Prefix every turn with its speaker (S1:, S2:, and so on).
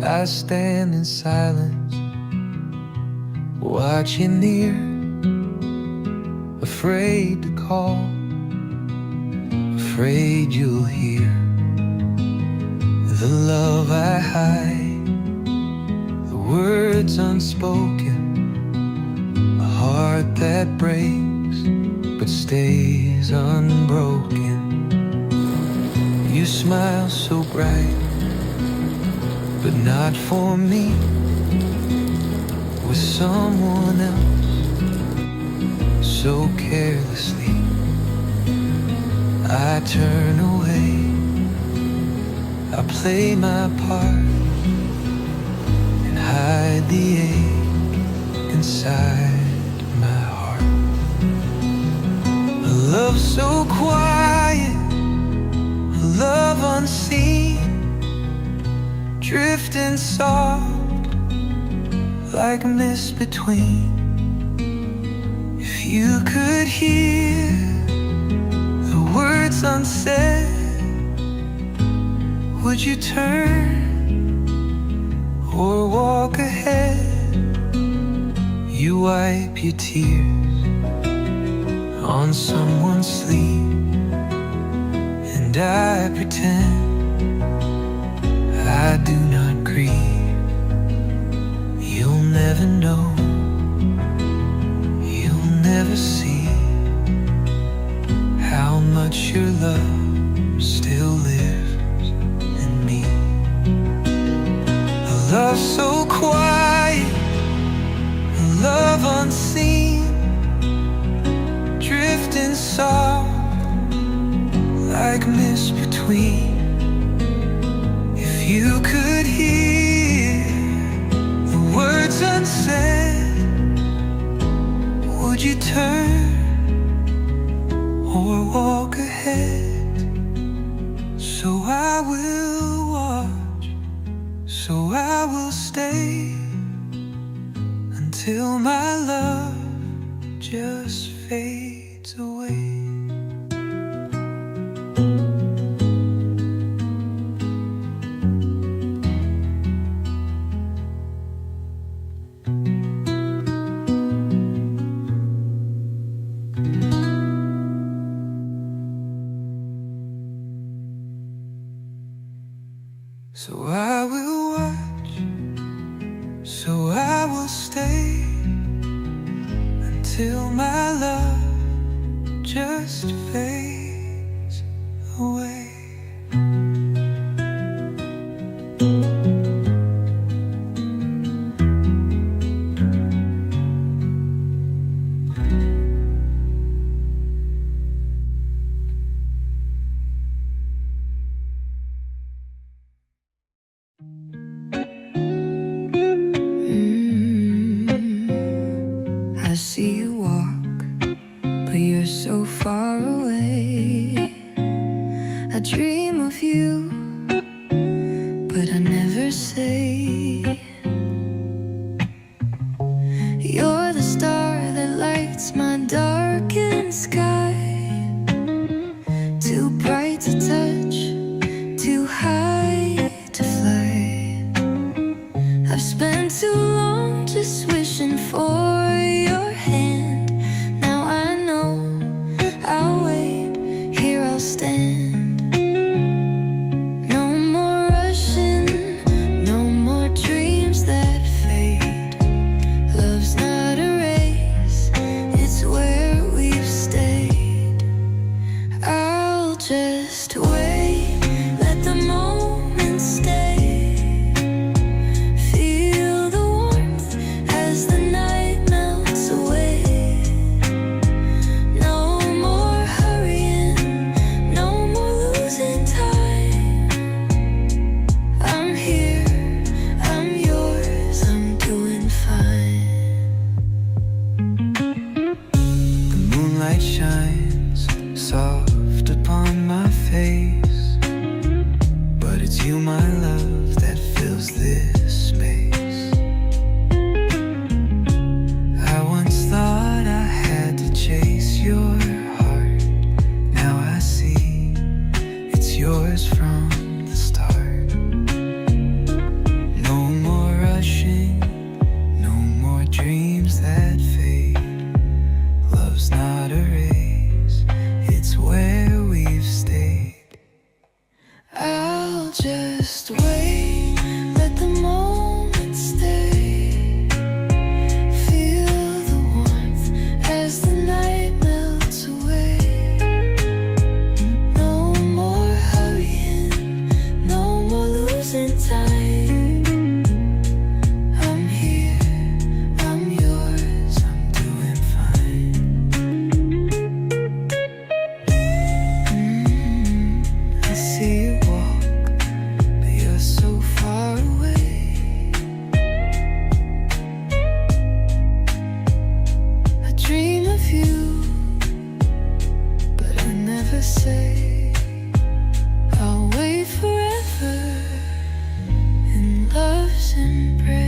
S1: I stand in silence, watching near, afraid to call, afraid you'll hear the love I hide, the words unspoken, a heart that breaks but stays unbroken. You smile so bright, but not for me, with someone else, so carelessly. I turn away, I play my part and hide the ache inside my heart. A love so quiet, a love unseen, drifting soft like a mist between. If you could hear the words unsaid, would you turn or walk ahead? You wipe your tears on someone's sleeve, and I pretend I do not grieve. You'll never know, you'll never see how much your love still lives in me. A love so quiet, a love unseen, drifting soft like mist between. If you could hear the words unsaid, would you turn or walk ahead? So I will watch, so I will stay until my love just fades away. So I will watch, so I will stay until my love just fades away. I see you walk, but you're so far away. I dream of you, but I never say. You're the star that lights my darkened sky, too bright to touch, too high to fly. I've spent too long just wishing for your hand. Now I know I'll wait, here I'll stand. embrace.